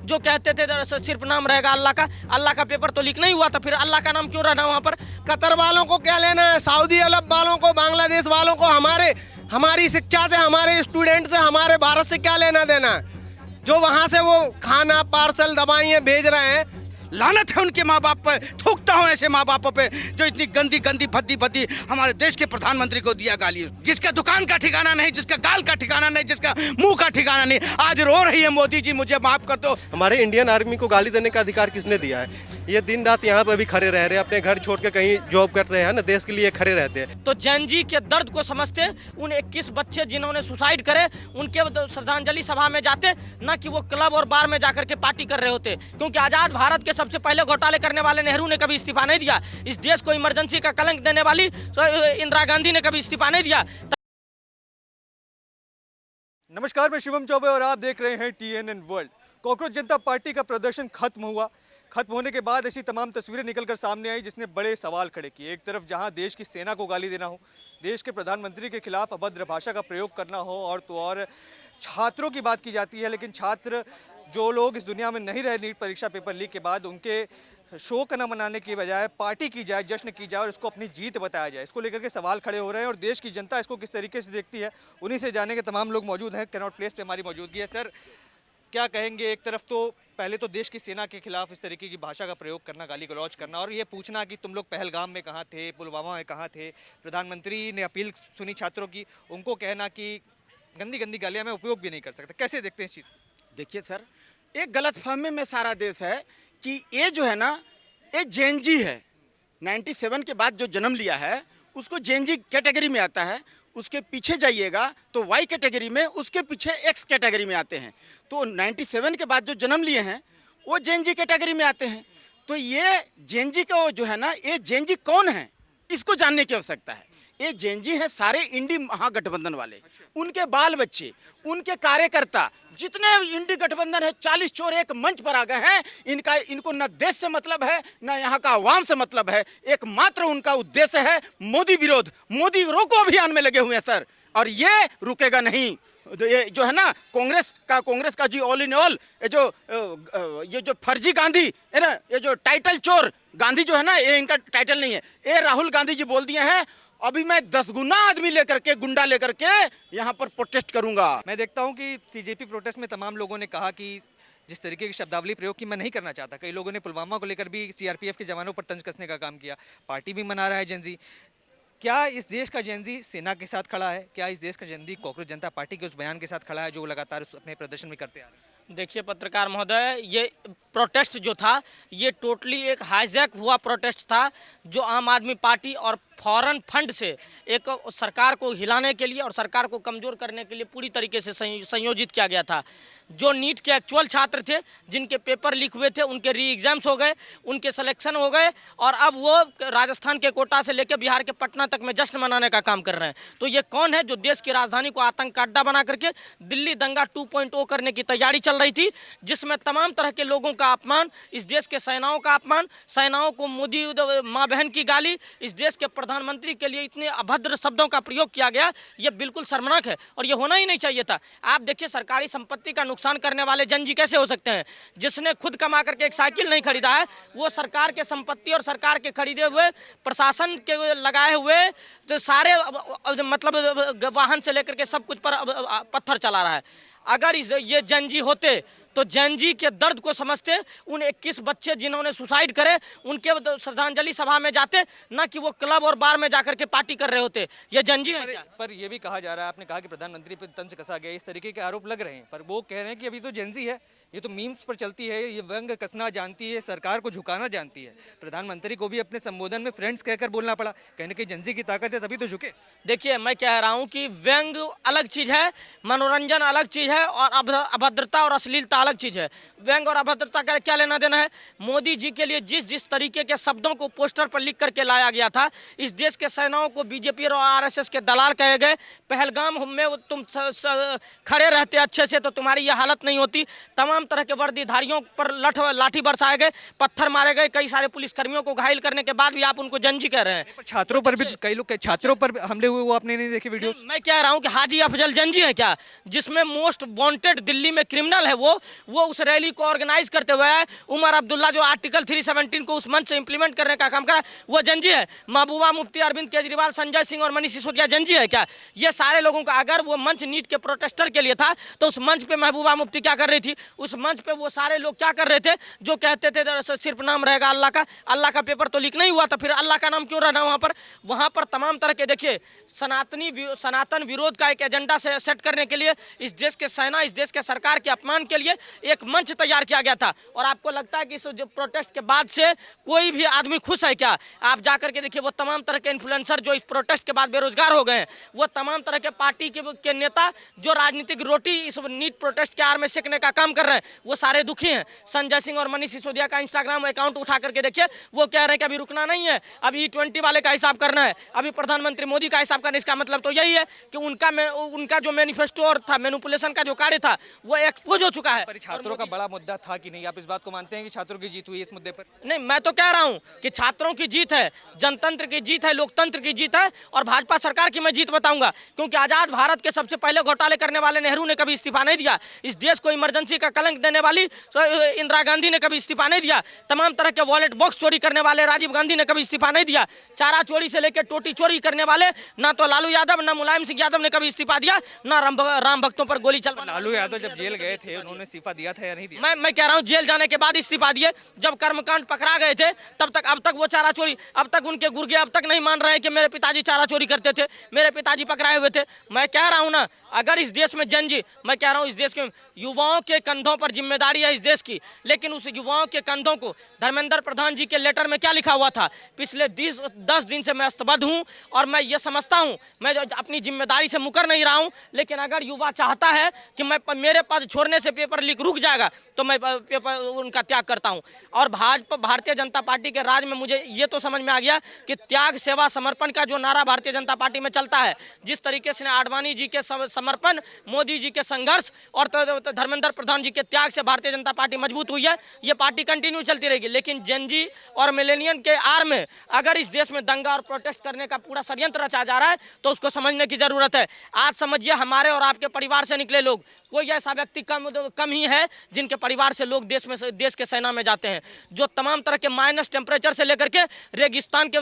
जो कहते थे सिर्फ नाम रहेगा अल्लाह का पेपर तो लीक नहीं हुआ था, फिर अल्लाह का नाम क्यों रहना वहाँ पर? कतर वालों को क्या लेना है, सऊदी अरब वालों को, बांग्लादेश वालों को हमारी शिक्षा से, हमारे स्टूडेंट से, हमारे भारत से क्या लेना देना है? जो वहाँ से वो खाना पार्सल दवाइयाँ भेज रहे हैं, लानत है उनके माँ बाप पर। थूकता हूँ ऐसे माँ बापों पे जो इतनी गंदी गंदी भद्दी भद्दी हमारे देश के प्रधानमंत्री को दिया गाली, जिसका दुकान का ठिकाना नहीं, जिसका गाल का ठिकाना नहीं, जिसका मुंह का ठिकाना नहीं। आज रो रही है मोदी जी, मुझे माफ कर दो। हमारे इंडियन आर्मी को गाली देने का अधिकार किसने दिया है? ये दिन रात यहाँ पे भी खड़े रह रहे हैं, अपने घर छोड़ के कहीं जॉब करते हैं ना, देश के लिए खड़े रहते हैं। तो जैनजी के दर्द को समझते, उन 21 बच्चे जिन्होंने सुसाइड करे उनके श्रद्धांजलि सभा में जाते, न कि वो क्लब और बार में जाकर के पार्टी कर रहे होते। क्योंकि आजाद भारत के सबसे पहले घोटाले करने वाले नेहरू ने कभी इस्तीफा नहीं दिया, इस देश को इमरजेंसी का कलंक देने वाली इंदिरा गांधी ने कभी इस्तीफा नहीं दिया। नमस्कार, मैं शिवम चौबे और आप देख रहे हैं TNN वर्ल्ड। कॉकरोच जनता पार्टी का प्रदर्शन खत्म हुआ। खत्म होने के बाद ऐसी तमाम तस्वीरें निकलकर सामने आई जिसने बड़े सवाल खड़े किए। एक तरफ जहां देश की सेना को गाली देना हो, देश के प्रधानमंत्री के खिलाफ अभद्र भाषा का प्रयोग करना हो, और तो और छात्रों की बात की जाती है। लेकिन छात्र जो लोग इस दुनिया में नहीं रहे नीट परीक्षा पेपर लीक के बाद, उनके शोक न मनाने की बजाय पार्टी की जाए, जश्न की जाए और इसको अपनी जीत बताया जाए, इसको लेकर के सवाल खड़े हो रहे हैं। और देश की जनता इसको किस तरीके से देखती है, उन्हीं से जाने के तमाम लोग मौजूद हैं। कैनॉट प्लेस पे हमारी मौजूदगी है। सर, क्या कहेंगे? एक तरफ तो पहले तो देश की सेना के खिलाफ इस तरीके की भाषा का प्रयोग करना, गाली गलौज करना, और ये पूछना कि तुम लोग पहलगाम में कहाँ थे, पुलवामा में कहाँ थे। प्रधानमंत्री ने अपील सुनी छात्रों की, उनको कहना कि गंदी गंदी गालियाँ मैं उपयोग भी नहीं कर सकता। कैसे देखते हैं इस चीज़? देखिए सर, एक गलतफहमी में सारा देश है कि ये जो है ना, ये जेनजी है। 97 के बाद जो जन्म लिया है उसको जेनजी कैटेगरी में आता है। उसके पीछे जाइएगा तो वाई कैटेगरी में, उसके पीछे एक्स कैटेगरी में आते हैं। तो 97 के बाद जो जन्म लिए हैं वो जेनजी कैटेगरी में आते हैं। तो ये जेनजी का जो है ना, ये जेनजी कौन है इसको जानने की आवश्यकता है। ये जेनजी है सारे इंडी महागठबंधन वाले, उनके बाल बच्चे, उनके कार्यकर्ता, जितने इंडी गठबंधन है 40 चोर एक मंच पर आ गए हैं। इनको न देश से मतलब है, न यहाँ का आवाम से मतलब है। एकमात्र उनका उद्देश्य है मोदी विरोध, मोदी रोको अभियान में लगे हुए हैं सर, और ये रुकेगा नहीं। ये जो है ना कांग्रेस का जी ऑल इन ऑल, ये जो फर्जी गांधी है ना, ये जो टाइटल चोर गांधी जो है ना, ये इनका टाइटल नहीं है। ये राहुल गांधी जी बोल दिए हैं, अभी मैं 10 गुना आदमी लेकर के, गुंडा लेकर के यहाँ पर प्रोटेस्ट करूंगा। मैं देखता हूँ कि TJP प्रोटेस्ट में तमाम लोगों ने कहा कि जिस तरीके की शब्दावली प्रयोग की मैं नहीं करना चाहता। कई लोगों ने पुलवामा को लेकर भी CRPF के जवानों पर तंज कसने का काम किया। पार्टी भी मना रहा है जेनजी। क्या इस देश का जेनजी सेना के साथ खड़ा है? क्या इस देश का जेनजी कॉकरोच जनता पार्टी के उस बयान के साथ खड़ा है जो लगातार अपने प्रदर्शन में करते आ रहे हैं? देखिए पत्रकार महोदय, ये प्रोटेस्ट जो था ये टोटली एक हाईजैक हुआ प्रोटेस्ट था, जो आम आदमी पार्टी और फॉरेन फंड से एक सरकार को हिलाने के लिए और सरकार को कमज़ोर करने के लिए पूरी तरीके से संयोजित किया गया था। जो नीट के एक्चुअल छात्र थे, जिनके पेपर लीक हुए थे, उनके री एग्ज़ाम्स हो गए, उनके सिलेक्शन हो गए, और अब वो राजस्थान के कोटा से लेकर बिहार के पटना तक में जश्न मनाने का काम कर रहे हैं। तो ये कौन है जो देश की राजधानी को आतंक का अड्डा बना करके दिल्ली दंगा 2.0 करने की तैयारी चल रही थी, जिसमें तमाम तरह के लोगों का अपमान, इस देश के सेनाओं का अपमान, सेनाओं को मोदी माँ बहन की गाली, इस देश के प्रधानमंत्री के लिए इतने अभद्र शब्दों का प्रयोग किया गया, ये बिल्कुल शर्मनाक है और ये होना ही नहीं चाहिए था। आप देखिए, सरकारी संपत्ति का नुकसान करने वाले जनजी कैसे हो सकते हैं? जिसने खुद कमा करके एक साइकिल नहीं खरीदा है, वो सरकार के संपत्ति और सरकार के खरीदे हुए, प्रशासन के लगाए हुए तो सारे मतलब वाहन से लेकर के सब कुछ पर पत्थर चला रहा है। अगर ये जनजी होते तो जनजी के दर्द को समझते, उन 21 बच्चे जिन्होंने सुसाइड करे उनके श्रद्धांजलि सभा में जाते, न कि वो क्लब और बार में जाकर के पार्टी कर रहे होते। ये जनजी है क्या? पर ये भी कहा जा रहा है, आपने कहा कि प्रधानमंत्री पर तंज कसा गया, इस तरीके के आरोप लग रहे हैं, पर वो कह रहे हैं कि अभी तो जेनजी है, ये तो मीम्स पर चलती है, ये व्यंग कसना जानती है, सरकार को झुकाना जानती है। प्रधानमंत्री को भी अपने संबोधन में फ्रेंड्स कहकर बोलना पड़ा, कहने की जेनजी की ताकत है तभी तो झुके। देखिए, मैं कह रहा हूँ कि व्यंग अलग चीज़ है, मनोरंजन अलग चीज़ है, और अभद्रता और अश्लीलता अलग चीज़ है। व्यंग और अभद्रता का क्या लेना देना है? मोदी जी के लिए जिस तरीके के शब्दों को पोस्टर पर लिख करके लाया गया था, इस देश के सेनाओं को बीजेपी और RSS के दलाल कहे गए। पहलगाम में तुम खड़े रहते अच्छे से तो तुम्हारी यह हालत नहीं होती। तमाम तरह के वर्दीधारियों पर लाठी बरसाए गए, पत्थर मारे गए, कई सारे पुलिसकर्मियों को घायल करने के बाद भी आप उनको जनजी कह रहे हैं। छात्रों पर भी कई लोग छात्रों पर हमले हुए, वो आपने नहीं देखे वीडियोस? मैं कह रहा हूं कि हाजी अफजल जनजी है क्या, जिसमें मोस्ट वांटेड दिल्ली में क्रिमिनल है वो, वो उस रैली को ऑर्गेनाइज करते हुए है। उमर अब्दुल्ला जो आर्टिकल 317 को उस मंच से इंप्लीमेंट करने का काम करा, वो जंजी है। महबूबा मुफ्ती, अरविंद केजरीवाल, संजय सिंह और मनीष सिसोदिया जंजी है क्या? ये सारे लोगों का, अगर वो मंच नीट के प्रोटेस्टर के लिए था तो उस मंच पे महबूबा मुफ्ती क्या कर रही थी? उस मंच पे वो सारे लोग क्या कर रहे थे जो कहते थे सिर्फ नाम रहेगा अल्लाह का? अल्लाह का पेपर तो लीक नहीं हुआ था, फिर अल्लाह का नाम क्यों रहना वहां पर तमाम तरह के, देखिए, सनातन विरोध का एक एजेंडा से सेट करने के लिए इस देश के सेना, इस देश के सरकार के अपमान के लिए एक मंच तैयार किया गया था। और आपको लगता है कि इस जो प्रोटेस्ट के बाद से कोई भी आदमी खुश है क्या? आप जाकर के देखिए, वो तमाम तरह के इन्फ्लुएंसर जो इस प्रोटेस्ट के बाद बेरोजगार हो गए हैं, वो तमाम तरह के पार्टी के नेता जो राजनीतिक रोटी इस नीट प्रोटेस्ट के आड़ में सेकने का काम कर रहे हैं, वो सारे दुखी हैं। संजय सिंह और मनीष सिसोदिया का इंस्टाग्राम अकाउंट उठा करके देखिए, वो कह रहे हैं कि अभी रुकना नहीं है, अभी E20 वाले का हिसाब करना है, अभी प्रधानमंत्री मोदी का हिसाब करना है। इसका मतलब तो यही है कि उनका जो मैनिफेस्टो और था, मैनिपुलेशन का जो कार्य था, वो एक्सपोज हो चुका है। पर छात्रों का बड़ा मुद्दा था कि नहीं? आप इस बात को मानते हैं कि छात्रों की जीत हुई इस मुद्दे पर? नहीं, मैं तो कह रहा हूं कि छात्रों की जीत है, जनतंत्र की जीत है, लोकतंत्र की जीत है, और भाजपा सरकार की मैं जीत बताऊंगा। क्योंकि आजाद भारत के सबसे पहले घोटाले करने वाले नेहरू ने कभी इस्तीफा नहीं दिया। इस देश को इमरजेंसी का कलंक देने वाली इंदिरा गांधी ने कभी इस्तीफा नहीं दिया। तमाम तरह के वॉलेट बॉक्स चोरी करने वाले राजीव गांधी ने कभी इस्तीफा नहीं दिया। चारा चोरी से लेकर टोटी चोरी करने वाले ना तो लालू यादव, ना मुलायम सिंह यादव ने कभी इस्तीफा दिया, ना राम भक्तों पर गोली चल। लालू यादव जब जेल गए थे, उन्होंने इस्तीफा दिया था या नहीं दिया? मैं कह रहा हूं, जेल जाने के बाद इस्तीफा दिए। जब कर्मकांड पकड़ा गए थे तब तक, अब तक वो चारा चोरी, अब तक उनके गुर्गे अब तक नहीं मान रहे हैं कि मेरे पिताजी चारा चोरी करते थे, मेरे पिताजी पकड़ाए हुए थे। मैं कह रहा हूं ना, अगर इस देश में मैं कह रहा हूं, इस देश के युवाओं के कंधों पर जिम्मेदारी है इस देश की, लेकिन उस युवाओं के कंधों को, धर्मेंद्र प्रधान जी के लेटर में क्या लिखा हुआ था? पिछले 10 दिन से मैं स्तब्ध हूं और मैं ये समझता हूं, मैं अपनी जिम्मेदारी से मुकर नहीं रहा हूं, लेकिन अगर युवा चाहता है कि मेरे पद छोड़ने से पेपर लीक रुक जाएगा तो मैं पेपर उनका त्याग करता हूं। और भारतीय जनता पार्टी के राज में मुझे ये तो समझ में आ गया कि त्याग, सेवा, समर्पण का जो नारा भारतीय जनता पार्टी में चलता है, जिस तरीके से आडवाणी जी के समर्पण, मोदी जी के संघर्ष और धर्मेंद्र प्रधान जी के त्याग से भारतीय जनता पार्टी मजबूत हुई है, ये पार्टी कंटिन्यू चलती रहेगी। लेकिन जेनजी और मिलेनियन के आड़ में अगर इस देश में दंगा और प्रोटेस्ट करने का पूरा षड्यंत्र रचा जा रहा है तो उसको समझने की जरूरत है। आज समझिए, हमारे और आपके परिवार से निकले लोग, कोई ऐसा व्यक्ति कम ही है जिनके परिवार से लोग देश के सेना में जाते हैं, जो तमाम तरह के माइनस टेम्परेचर से लेकर के रेगिस्तान के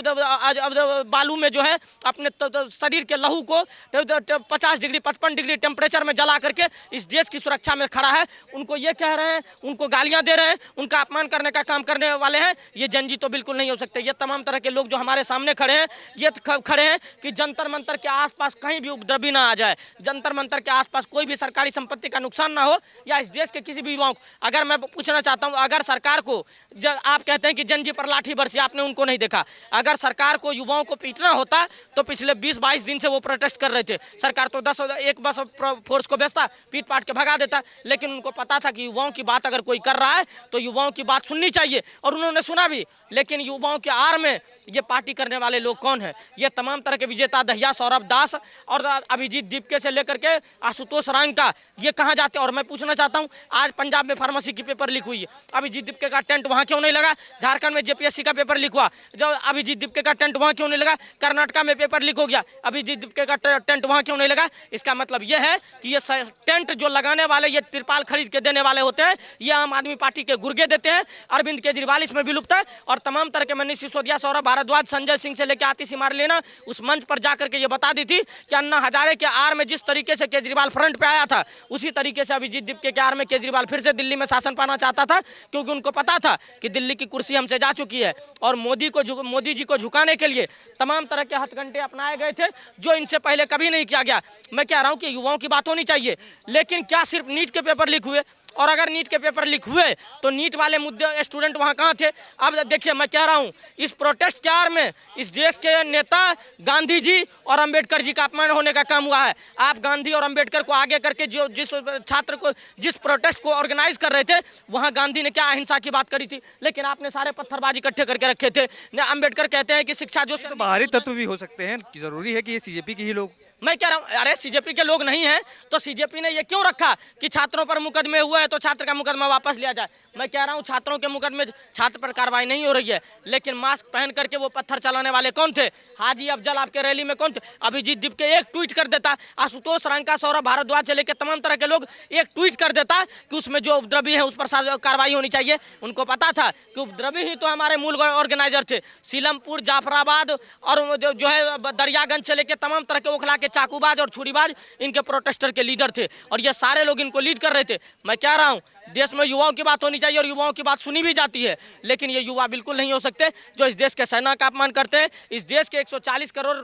बालू में जो है अपने शरीर के लहू को 50 डिग्री 55 डिग्री टेम्परेचर में जला करके इस देश की सुरक्षा में खड़ा है। उनको ये कह रहे हैं, उनको गालियां दे रहे हैं, उनका अपमान करने का काम करने वाले हैं, ये जनजी तो बिल्कुल नहीं हो सकते। ये तमाम तरह के लोग जो हमारे सामने खड़े हैं, ये खड़े हैं कि जंतर मंतर के आसपास कहीं भी उपद्रवी ना आ जाए, जंतर मंतर के आसपास कोई भी सरकारी संपत्ति का नुकसान ना हो, या इस देश के किसी भी युवाओं को। अगर मैं पूछना चाहता हूं, अगर सरकार को, जब आप कहते हैं कि जनजी पर लाठी बरसी, आपने उनको नहीं देखा, अगर सरकार को युवाओं को पीटना होता तो पिछले 20-22 दिन से वो प्रोटेस्ट कर रहे थे। सरकार तो 1 बस फोर्स को भेजता, पीट पाट के भगा देता, लेकिन उनको पता था कि युवाओं की बात अगर कोई कर रहा है तो युवाओं की बात सुननी चाहिए, और उन्होंने सुना भी। लेकिन युवाओं के आड़ में ये पार्टी करने वाले लोग कौन है? ये तमाम तरह के विजेता दहिया, सौरभ दास और अभिजीत दीपके से लेकर के आशुतोष रांका, ये कहाँ जाते हैं? और मैं पूछना चाहता हूँ, आज पंजाब में फार्मेसी की पेपर लीक हुई है, अभिजीत दीपके का टेंट वहाँ क्यों नहीं लगा? झारखंड में JPSC का पेपर लीक हुआ, जो अभिजीत दीपके का टेंट वहाँ क्यों नहीं लगा? कर्नाटका में पेपर लीक हो गया, अभिजीत दीपके का टेंट वहाँ क्यों नहीं लगा? इसका मतलब यह है कि ये टेंट जो लगाने वाले, ये तिरपाल खरीद के देने वाले होते हैं, ये आम आदमी पार्टी के गुर्गे देते हैं। अरविंद केजरीवाल इसमें विलुप्त है, और तमाम तरह के मनीष सिसोदिया, सौरभ भारद्वाज, संजय सिंह से लेकर आतिशी मार लेना उस मंच पर जाकर के ये बता दी थी कि अन्ना हजारे के आड़ में जिस तरीके से केजरीवाल फ्रंट पे आया था, उसी तरीके से अभिजीत दीपके के आड़ में केजरीवाल फिर से दिल्ली में शासन पाना चाहता था, क्योंकि उनको पता था कि दिल्ली की कुर्सी हमसे जा चुकी है। और मोदी जी को झुकाने के लिए तमाम तरह के हथकंडे अपनाए गए थे, जो इनसे पहले कभी नहीं किया गया। मैं कह रहा हूं कि युवाओं की बात होनी चाहिए, लेकिन क्या सिर्फ नीट के पेपर लीक हुए? और अगर नीट के पेपर लीक हुए तो नीट वाले मुद्दे स्टूडेंट वहाँ कहाँ थे? अब देखिए, मैं कह रहा हूँ, इस प्रोटेस्ट के आड़ में इस देश के नेता गांधी जी और अंबेडकर जी का अपमान होने का काम हुआ है। आप गांधी और अंबेडकर को आगे करके जिस प्रोटेस्ट को ऑर्गेनाइज कर रहे थे, वहाँ गांधी ने क्या अहिंसा की बात करी थी, लेकिन आपने सारे पत्थरबाजी इकट्ठे करके रखे थे। अंबेडकर कहते हैं कि शिक्षा जो तो बाहरी तत्व भी हो सकते हैं, जरूरी है कि ये CJP के ही लोग? मैं कह रहा हूँ, अरे CJP के लोग नहीं हैं तो CJP ने ये क्यों रखा कि छात्रों पर मुकदमे हुए हैं तो छात्र का मुकदमा वापस लिया जाए? मैं कह रहा हूँ छात्रों के मुकदमे छात्र पर कार्रवाई नहीं हो रही है, लेकिन मास्क पहन करके वो पत्थर चलाने वाले कौन थे? हाजी अफजल आपके रैली में कौन थे? अभिजीत दीप के एक ट्वीट कर देता, आशुतोष रंका, सौरभ भारद्वाज से लेकर तमाम तरह के लोग एक ट्वीट कर देता कि उसमें जो उपद्रवी है उस पर कार्रवाई होनी चाहिए। उनको पता था कि उपद्रवी ही तो हमारे मूल ऑर्गेनाइजर थे। सीलमपुर, जाफराबाद और जो है दरियागंज से लेकर तमाम तरह के ओखला के चाकूबाज और छुरीबाज इनके प्रोटेस्टर के लीडर थे, और ये सारे लोग इनको लीड कर रहे थे। मैं कह रहा हूँ देश में युवाओं की बात होनी चाहिए और युवाओं की बात सुनी भी जाती है, लेकिन ये युवा बिल्कुल नहीं हो सकते जो इस देश के सेना का अपमान करते हैं, इस देश के 140 करोड़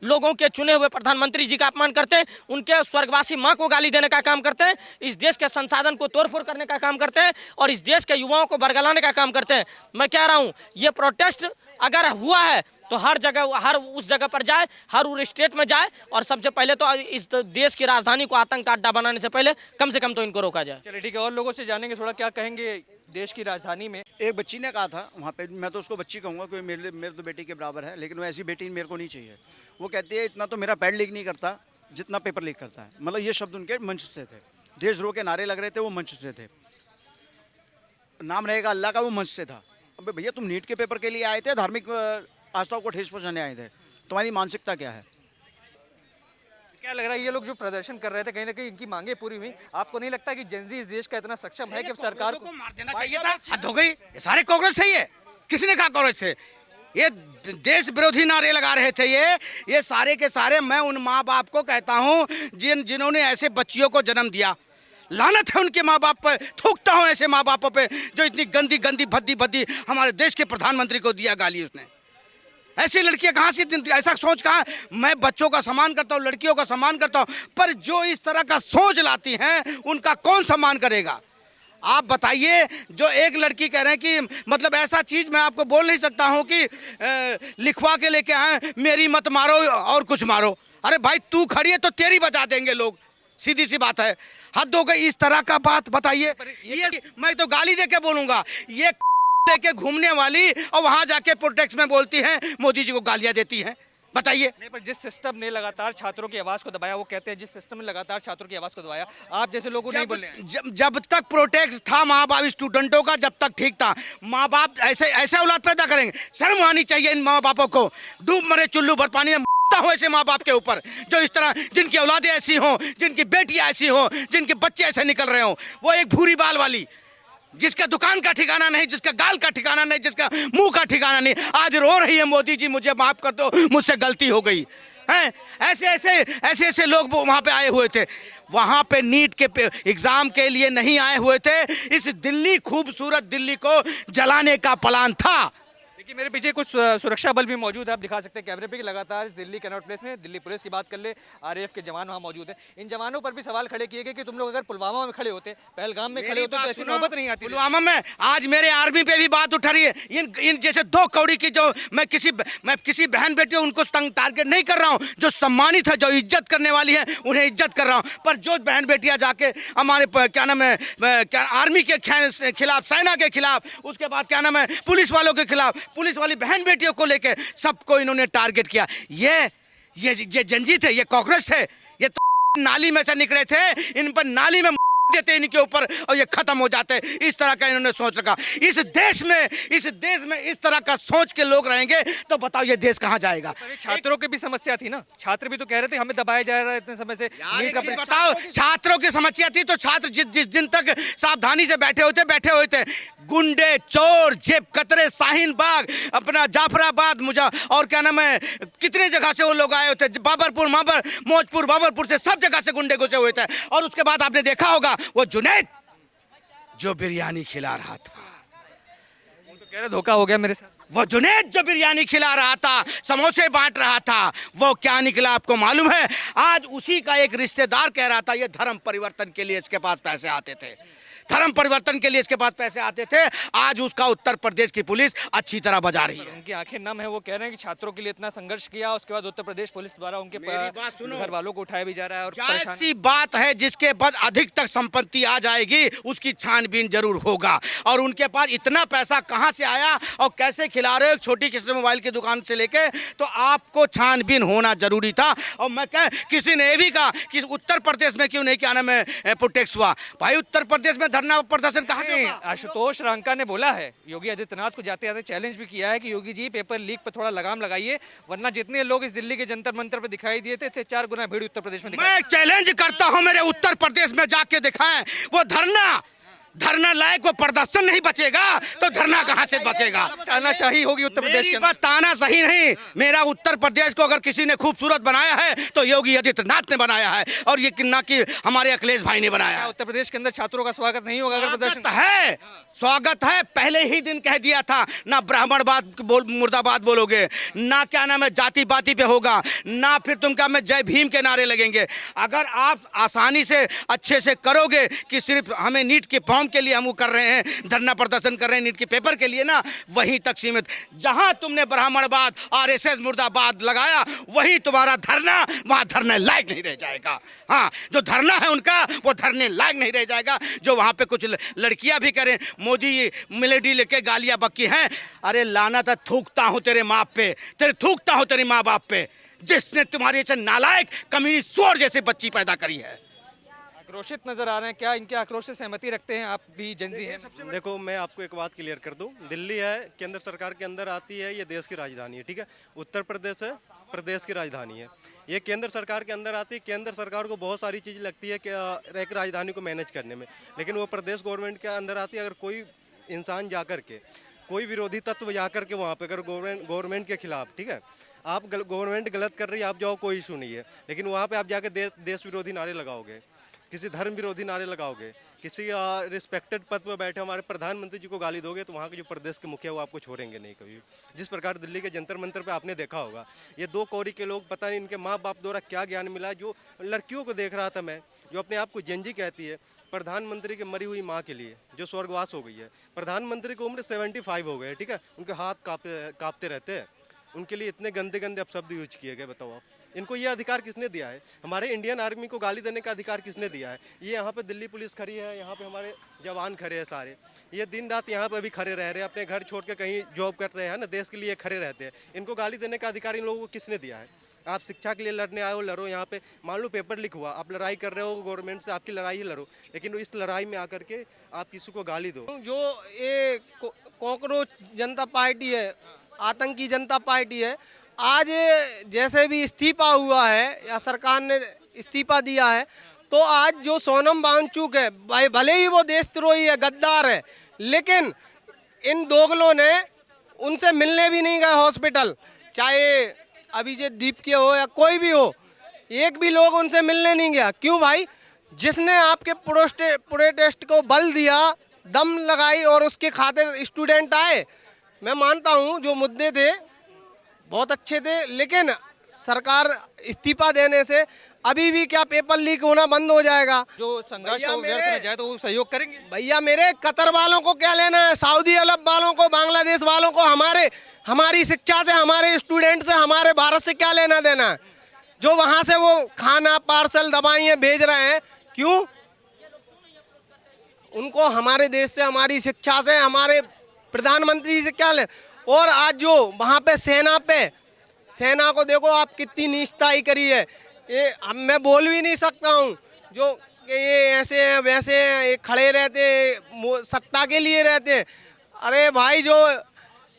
लोगों के चुने हुए प्रधानमंत्री जी का अपमान करते हैं, उनके स्वर्गवासी माँ को गाली देने का काम करते हैं, इस देश के संसाधन को तोड़फोड़ करने का काम करते हैं और इस देश के युवाओं को बरगलाने का काम करते हैं। मैं कह रहा हूँ ये प्रोटेस्ट अगर हुआ है तो हर जगह, हर उस जगह पर जाए, हर उस स्टेट में जाए, और सबसे पहले तो इस देश की राजधानी को आतंक का अड्डा बनाने से पहले कम से कम तो इनको रोका जाए। चलिए ठीक है, और लोगों से जानेंगे थोड़ा क्या कहेंगे देश की राजधानी में। एक बच्ची ने कहा था वहाँ पे, मैं तो उसको बच्ची कहूँगा क्योंकि मेरे तो बेटी के बराबर है, लेकिन वो ऐसी बेटी मेरे को नहीं चाहिए। वो कहती है इतना तो मेरा पैड लीक नहीं करता जितना पेपर लीक करता है। मतलब ये शब्द उनके मंच से थे। देशद्रोह के नारे लग रहे थे, वो मंच से थे। नाम रहेगा अल्लाह का, वो मंच से था। अबे भैया तुम नीट के पेपर के लिए आए थे, धार्मिक आस्थाओं को ठेस पहुँचाने आए थे, तुम्हारी मानसिकता क्या है? क्या लग रहा है ये लोग जो प्रदर्शन कर रहे थे कहीं ना कहीं इनकी मांगे पूरी हुई? आपको नहीं लगता कि जेनजी इस देश का इतना सक्षम है कि सरकार को मार देना चाहिए था? हद हो गई, ये सारे कांग्रेस थे। ये किसी ने कहा कांग्रेस थे? ये देश विरोधी नारे लगा रहे थे। ये सारे के सारे, मैं उन माँ बाप को कहता हूँ जिन्होंने ऐसे बच्चियों को जन्म दिया। लानत है उनके माँ बाप पर, थूकता हूँ ऐसे माँ बापों पे जो इतनी गंदी गंदी भद्दी भद्दी हमारे देश के प्रधानमंत्री को दिया गाली उसने। ऐसी लड़कियां कहाँ से, ऐसा सोच कहाँ? मैं बच्चों का सम्मान करता हूँ, लड़कियों का सम्मान करता हूँ, पर जो इस तरह का सोच लाती हैं उनका कौन सम्मान करेगा? आप बताइए। जो एक लड़की कह रहे हैं कि मतलब ऐसा चीज़ मैं आपको बोल नहीं सकता हूँ कि लिखवा के लेके आए मेरी मत मारो और कुछ मारो। अरे भाई तू खड़ी है तो तेरी बचा देंगे लोग, सीधी सी बात है। हद हो गई इस तरह का बात। बताइए, ये मैं तो गाली दे के बोलूँगा। ये लेके घूमने वाली और वहां जाके प्रोटेक्ट में बोलती हैं, मोदी जी को गालियां देती हैं। बताइए। नहीं, पर जिस सिस्टम ने लगातार छात्रों की आवाज को दबाया, वो कहते हैं जिस सिस्टम ने लगातार छात्रों की आवाज को दबाया, आप जैसे लोगों नहीं बोल रहे हैं। जब तक प्रोटेक्ट था माँ बाप स्टूडेंटों का, जब तक ठीक था। माँ बाप ऐसे औलाद पैदा करेंगे? शर्म आनी चाहिए इन माँ बापों को। डूब मरे चुल्लू भर पानी में हो ऐसे माँ बाप के ऊपर जो इस तरह, जिनकी औलादें ऐसी हों, जिनकी बेटियां ऐसी हों, जिनके बच्चे ऐसे निकल रहे हों। वो एक भूरी बाल वाली जिसका दुकान का ठिकाना नहीं, जिसका गाल का ठिकाना नहीं, जिसका मुंह का ठिकाना नहीं, आज रो रही है मोदी जी मुझे माफ कर दो, मुझसे गलती हो गई है। ऐसे लोग वहां पे आए हुए थे। वहां पे नीट के एग्जाम के लिए नहीं आए हुए थे। इस दिल्ली, खूबसूरत दिल्ली को जलाने का प्लान था। देखिए मेरे पीछे कुछ सुरक्षा बल भी मौजूद है, आप दिखा सकते हैं कैमरे पे कि लगातार इस दिल्ली कैनॉट प्लेस में दिल्ली पुलिस की बात कर ले, आरएएफ के जवान वहाँ मौजूद हैं। इन जवानों पर भी सवाल खड़े किए गए कि तुम लोग अगर पुलवामा में खड़े होते, पहलगाम में खड़े होते तो ऐसी नौबत नहीं आती। पुलवामा में आज मेरे आर्मी पे भी बात उठ रही है। इन जैसे दो कौड़ी की, जो मैं किसी बहन बेटी उनको टारगेट नहीं कर रहा हूँ, जो सम्मानित है, जो इज्जत करने वाली है, उन्हें इज्जत कर रहा हूँ। पर जो बहन बेटियां जाके हमारे क्या नाम है, क्या आर्मी के खिलाफ, सेना के खिलाफ, उसके बाद क्या नाम है पुलिस वालों के खिलाफ, पुलिस वाली बहन बेटियों को लेके सबको इन्होंने टारगेट किया। ये जंजी थे, ये कॉकरोच थे, ये तो नाली में से निकले थे। इन पर नाली में देते इनके ऊपर और ये खत्म हो जाते। इस तरह का इन्होंने सोच रखा। इस देश में इस तरह का सोच के लोग रहेंगे तो बताओ ये देश कहां जाएगा? छात्रों की भी समस्या थी ना, छात्र भी तो कह रहे थे हमें दबाया जा रहा है इतने समय से। बताओ, छात्रों की समस्या थी तो छात्र जिस दिन तक सावधानी से बैठे हुए थे, गुंडे, चोर, जेब कतरे, शाहीन बाग, अपना जाफराबाद, मुझा और क्या नाम है, कितने जगह से वो लोग आए होते, बाबरपुर, मौजपुर, बाबरपुर से सब जगह से गुंडे घुसे हुए थे। और उसके बाद आपने देखा होगा वो जुनैद जो बिरयानी खिला रहा था, वो तो कह रहे धोखा हो गया मेरे साथ। वो जुनैद जो बिरयानी खिला रहा था, समोसे बांट रहा था, वो क्या निकला आपको मालूम है? आज उसी का एक रिश्तेदार कह रहा था ये धर्म परिवर्तन के लिए इसके पास पैसे आते थे, धर्म परिवर्तन के लिए इसके पास पैसे आते थे। आज उसका उत्तर प्रदेश की पुलिस अच्छी तरह बजा रही है। उनकी आंखें नम है, वो कह रहे हैं कि छात्रों के लिए इतना संघर्ष किया, उसके बाद उत्तर प्रदेश पुलिस द्वारा उनके घर वालों को उठाया भी जा रहा है। और ऐसी बात है जिसके पास अधिक तक संपत्ति आ जाएगी उसकी छानबीन जरूर होगा। और उनके पास इतना पैसा कहां से आया और कैसे खिला रहे हो, छोटी किसी मोबाइल की दुकान से लेके, तो आपको छानबीन होना जरूरी था। और मैं किसी ने भी कहा कि उत्तर प्रदेश में क्यों नहीं, क्या नाम है, प्रोटेक्ट हुआ? भाई उत्तर प्रदेश में धरना प्रदर्शन कहाँ से नहीं, होगा? आशुतोष रांका ने बोला है योगी आदित्यनाथ को जाते जाते चैलेंज भी किया है कि योगी जी पेपर लीक पर थोड़ा लगाम लगाइए, वरना जितने लोग इस दिल्ली के जंतर मंतर पर दिखाई दिए थे 4 गुना भीड़ उत्तर प्रदेश में दिखाई। मैं चैलेंज करता हूं, मेरे उत्तर प्रदेश में जाके दिखाएं वो धरना लायक वो प्रदर्शन नहीं बचेगा तो धरना कहां से बचेगा? तानाशाही होगी उत्तर प्रदेश के मेरी अंदर। बात तानाशाही नहीं, मेरा उत्तर प्रदेश को अगर किसी ने खूबसूरत बनाया है तो योगी आदित्यनाथ ने बनाया है, और ये ना कि हमारे अखिलेश भाई ने बनाया क्या है। उत्तर प्रदेश के अंदर छात्रों का स्वागत नहीं होगा अगर प्रदर्शन? स्वागत है, पहले ही दिन कह दिया था, ना ब्राह्मणवाद मुर्दाबाद बोलोगे, ना क्या नाम है जाति पाति पे होगा, ना फिर तुम क्या मैं जय भीम के नारे लगेंगे। अगर आप आसानी से अच्छे से करोगे कि सिर्फ हमें नीट के फॉर्म के लिए हम वो कर रहे हैं, धरना प्रदर्शन कर रहे हैं नीट के पेपर के लिए ना, वहीं तक सीमित। जहां तुमने ब्राह्मणवाद आरएसएस मुर्दाबाद लगाया वहीं तुम्हारा धरना वहां धरने लायक नहीं रह जाएगा। हाँ, जो धरना है उनका वो धरने लायक नहीं रह जाएगा। जो वहां पे कुछ लड़कियां भी करें, मोदी मिलेडी लेके गालियां बक्की हैं, अरे लाना था, थूकता हूं तेरे माँ पे, थूकता हूं तेरे माँ बाप पे, जिसने तुम्हारी ऐसे नालायक कमीनी सोर जैसे बच्ची पैदा करी है। आक्रोशित नजर आ रहे हैं, क्या इनके आक्रोश से सहमति रखते हैं? आप भी जेंजी हैं। देखो, मैं आपको एक बात क्लियर कर दूं, दिल्ली है केंद्र सरकार के अंदर आती है, ये देश की राजधानी है, ठीक है। उत्तर प्रदेश है प्रदेश की राजधानी है, ये केंद्र सरकार के अंदर आती है। केंद्र सरकार को बहुत सारी चीज़ लगती है कि एक राजधानी को मैनेज करने में, लेकिन वो प्रदेश गवर्नमेंट के अंदर आती है। अगर कोई इंसान जाकर के, कोई विरोधी तत्व जाकर के वहाँ पे अगर गवर्नमेंट के खिलाफ, ठीक है, आप गवर्नमेंट गलत कर रही है, आप जाओ, कोई इशू नहीं है, लेकिन वहाँ पे आप जाके देश विरोधी नारे लगाओगे, किसी धर्म विरोधी नारे लगाओगे, किसी रिस्पेक्टेड पद पर बैठे हमारे प्रधानमंत्री जी को गाली दोगे, तो वहाँ के जो प्रदेश के मुखिया वो आपको छोड़ेंगे नहीं कभी। जिस प्रकार दिल्ली के जंतर मंतर पे आपने देखा होगा, ये 2 कौड़ी के लोग, पता नहीं इनके माँ बाप द्वारा क्या ज्ञान मिला, जो लड़कियों को देख रहा था मैं, जो अपने आप को जेंजी कहती है, प्रधानमंत्री की मरी हुई माँ के लिए जो स्वर्गवास हो गई है। प्रधानमंत्री की उम्र 75 हो गए, ठीक है, उनके हाथ काँपते रहते हैं, उनके लिए इतने गंदे गंदे अपशब्द यूज किए गए। बताओ आप, इनको ये अधिकार किसने दिया है? हमारे इंडियन आर्मी को गाली देने का अधिकार किसने दिया है? ये यहाँ पे दिल्ली पुलिस खड़ी है, यहाँ पे हमारे जवान खड़े हैं सारे, ये दिन रात यहाँ पे भी खड़े रह रहे हैं, अपने घर छोड़ के कहीं जॉब करते हैं ना, देश के लिए खड़े रहते हैं। इनको गाली देने का अधिकार इन लोगों को किसने दिया है? आप शिक्षा के लिए लड़ने आए हो, लड़ो। यहाँ पे मान लो पेपर लीक हुआ, आप लड़ाई कर रहे हो गवर्नमेंट से, आपकी लड़ाई ही लड़ो, लेकिन इस लड़ाई में आकर के आप किसी को गाली दो। जो ये कॉकरोच जनता पार्टी है, आतंकी जनता पार्टी है, आज जैसे भी इस्तीफा हुआ है या सरकार ने इस्तीफा दिया है, तो आज जो सोनम वांगचुक है, भाई भले ही वो देशद्रोही है, गद्दार है, लेकिन इन दोगलों ने उनसे मिलने भी नहीं गए हॉस्पिटल, चाहे अभिजीत दीपके हो या कोई भी हो, एक भी लोग उनसे मिलने नहीं गया। क्यों भाई? जिसने आपके प्रोटेस्ट को बल दिया, दम लगाई और उसके खातिर स्टूडेंट आए। मैं मानता हूँ जो मुद्दे थे बहुत अच्छे थे, लेकिन सरकार इस्तीफा देने से अभी भी क्या पेपर लीक होना बंद हो जाएगा? जो संघर्ष हो व्यर्थ न जाए तो वो सहयोग करेंगे। भैया मेरे, कतर वालों को क्या लेना है, सऊदी अरब वालों को, बांग्लादेश वालों को हमारी शिक्षा से, हमारे स्टूडेंट से, हमारे भारत से क्या लेना देना है? जो वहां से वो खाना, पार्सल, दवाइयाँ भेज रहे हैं, क्यों? उनको हमारे देश से, हमारी शिक्षा से, हमारे प्रधानमंत्री से क्या ले? और आज जो वहाँ पे सेना को देखो आप, कितनी नीचताई करी है। ये मैं बोल भी नहीं सकता हूँ, जो कि ये ऐसे हैं वैसे हैं, ये खड़े रहते, सत्ता के लिए रहते। अरे भाई, जो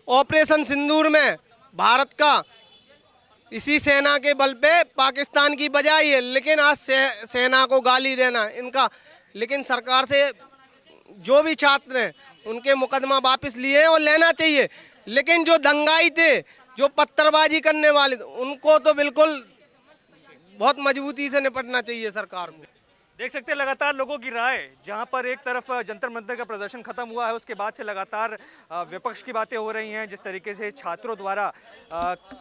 ऑपरेशन सिंदूर में भारत का इसी सेना के बल पे पाकिस्तान की बजाई है, लेकिन आज सेना को गाली देना इनका। लेकिन सरकार से जो भी छात्र हैं उनके मुकदमा वापस लिए और लेना चाहिए, लेकिन जो दंगाई थे, जो पत्थरबाजी करने वाले, उनको तो बिल्कुल बहुत मजबूती से निपटना चाहिए सरकार को। देख सकते हैं लगातार लोगों की राय, जहां पर एक तरफ जंतर मंतर का प्रदर्शन खत्म हुआ है, उसके बाद से लगातार विपक्ष की बातें हो रही हैं, जिस तरीके से छात्रों द्वारा,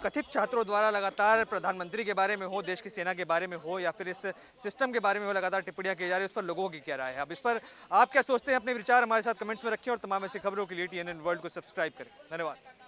कथित छात्रों द्वारा लगातार प्रधानमंत्री के बारे में हो, देश की सेना के बारे में हो, या फिर इस सिस्टम के बारे में हो, लगातार टिप्पणियां की जा रही है। उस पर लोगों की क्या राय है? अब इस पर आप क्या सोचते हैं? अपने विचार हमारे साथ कमेंट्स में रखें और तमाम ऐसी खबरों के लिए TNN वर्ल्ड को सब्सक्राइब करें। धन्यवाद।